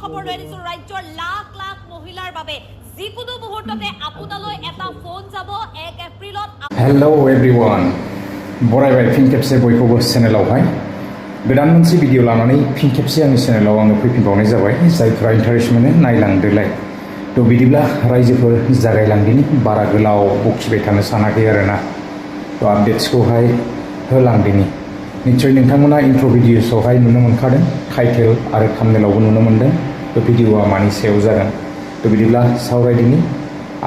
খবৰ লৈ আনিছো ৰাজ্যৰ লাখ লাখ মহিলাৰ বাবে যিকোনো মুহূৰ্ততে আপোনালৈ এটা ফোন যাব 1 এপ্ৰিলত। हेलो एवरीवन बरायबाय फिन खेबसे बयखौबो चेनेलावहाय गोदान मोनसे भिडिअ लानानै फिन खेबसे आंनि चेनेलाव आङो फैफिनबावनाय जाबाय जायफ्रा इन्टारेस्ट मोनो नायलांदोलाय तो बिदिब्ला रायजोफोर जागायलांदिनि बारा गोलाव बखिबाय थानो सानाखै आरोना तो आपडेट्सखौहाय होलांदिनि निश्चय नोंथांमोना इन्ट्र भिडिअसआवहाय नुनो मोनखादों टाइटेल आरो थाम्बनेलावबो नुनो मोनदों तो भिडिअआ मानि सायाव जागोन तो बिदिब्ला सावरायदिनि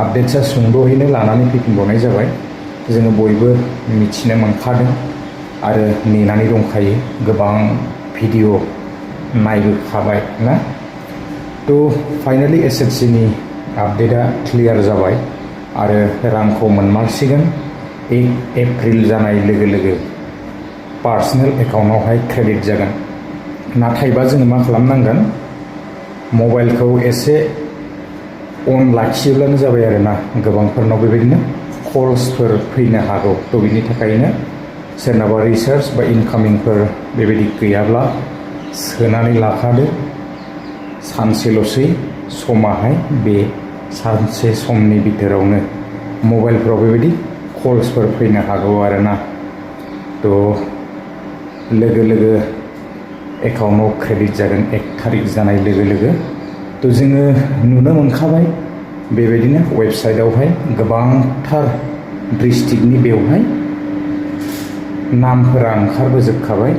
आपडेट्सआ सुंद'यैनो लानानै फैफिनबावनाय जाबाय जोङो बयबो मिथिनो मोनखादों आरो नेनानै दंखायो गोबां भिडिअ नायबोखाबाय ना तो फाइनाली SHG नि आपडेटआ क्लियार जाबाय आरो रांखौ मोनमारसिगोन 1 एप्रिल जानाय लोगो लोगो पार्सनेल एकाउन्टआवहाय क्रेडिट जागोन नाथायबा जोङो मा खालामनांगोन मबाइलखौ एसे अन लाखियोब्लानो जाबाय आरोना गोबांफोरनाव बेबायदिनो कल्सफोर फैनो हागौ तो बिनि थाखायनो सोरनाबा रिसार्च बा इनकामिंफोर बेबायदि गैयाब्ला सोनानै लाखादो सानसेल'सै समाहाय बे सानसे समनि बिथोरावनो मबाइलफोराव बेबायदि कल्सफोर फैनो हागौ आरोना तो लोगो लोगो एकाउन्टआव क्रेडिट जागोन 1 तारिख जानाय लोगो लोगो तो जोङो नुनो मोनखाबाय बेबायदिनो वेबसाइटआवहाय गोबांथार डिस्ट्रिक्टनि बेवहाय नामफोरा ओंखारबोजोबखाबाय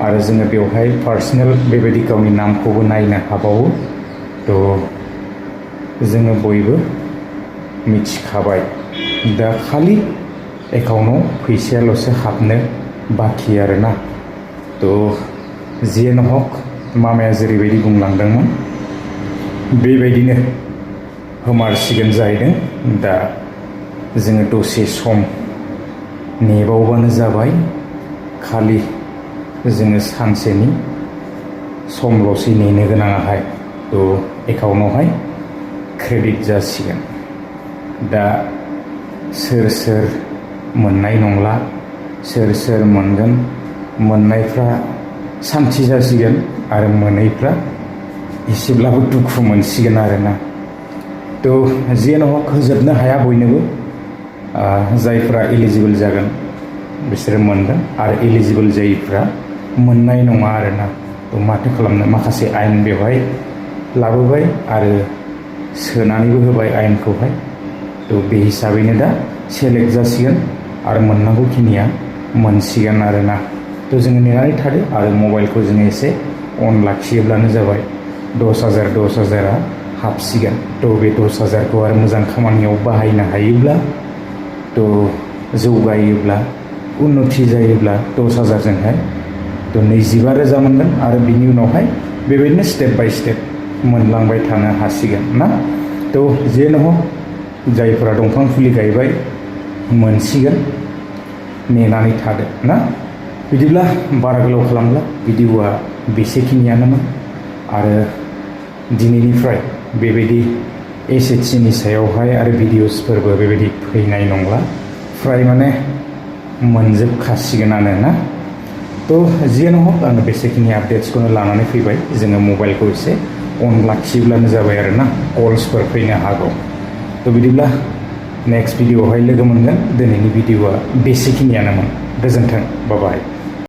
आरो जोङो बेवहाय पार्सनेल बेबायदि गावनि नामखौबो नायनो हाबावो तो जोङो बयबो मिथिखाबाय दा खालि एकाउन्टआव फैसायाल'सो हाबनो बाखि आरोना तो जियानो हक मामाया जेरैबायदि बुंलांदोंमोन बेबायदिनो होमारसिगोन जाहैदों दा जोङो दसे सम नेबावबानो जाबाय खालि जोङो सानसेनि समल'सै नेनो गोनाङाहाय तो एकाउन्टआवहाय क्रेडिट जासिगोन दा सोर सोर मोननाय नंला सोर सोर मोनगोन मोननायफ्रा सान्थि जासिगोन आरो मोनैफ्रा एसेब्लाबो दुखु मोनसिगोन आरोना तो जियानो हक होजोबनो हाया बयनोबो जायफ्रा एलिजिबल जागोन बिसोरो मोनगोन आरो एलिजिबल जायैफ्रा मोननाय नङा आरोना तो माथो खालामनो माखासे आयेन बेवहाय लाबोबाय आरो सोनानैबो होबाय आयेनखौहाय तो बे हिसाबैनो दा सेलेक्ट जासिगोन आरो मोननांगौखिनिया मोनसिगोन आरोना तो जोङो नेनानै थादो आरो मबाइलखौ जोङो एसे अन लाखियोब्लानो जाबाय 10,000 हाबसिगोन तो बे 10,000खौ आरो मोजां खामानियाव बाहायनो हायोब्ला तो जौगायोब्ला उन्नति जायोब्ला 10,000जोंहाय तो 25,000 मोनगोन आरो बिनि उनावहाय बेबायदिनो स्टेप बाय स्टेप मोनलांबाय थानो हासिगोन ना तो जियानो हक जायफोरा दंफां फुलि गायबाय मोनसिगोन नेनानै थादो ना बिदिब्ला बारा गोलाव खालामला भिडिअआ बेसेखिनियानोमोन आरो दिनैनिफ्राय बेबायदि SHG नि सायावहाय आरो भिडिअसफोरबो बेबायदि फैनाय नंला फ्राय माने मोनजोबखासिगोनानो ना तो जियानो हक आङो बेसेखिनि आपडेट्सखौनो लानानै फैबाय जोङो मबाइलखौ एसे अन लाखियोब्लानो जाबाय आरोना कल्सफोर फैनो हागौ तो बिदिब्ला नेक्स्ट भिडिअआवहाय लोगो मोनगोन दिनैनि भिडिअआ बेसेखिनियानोमोन गोजोन्थों बाय बाय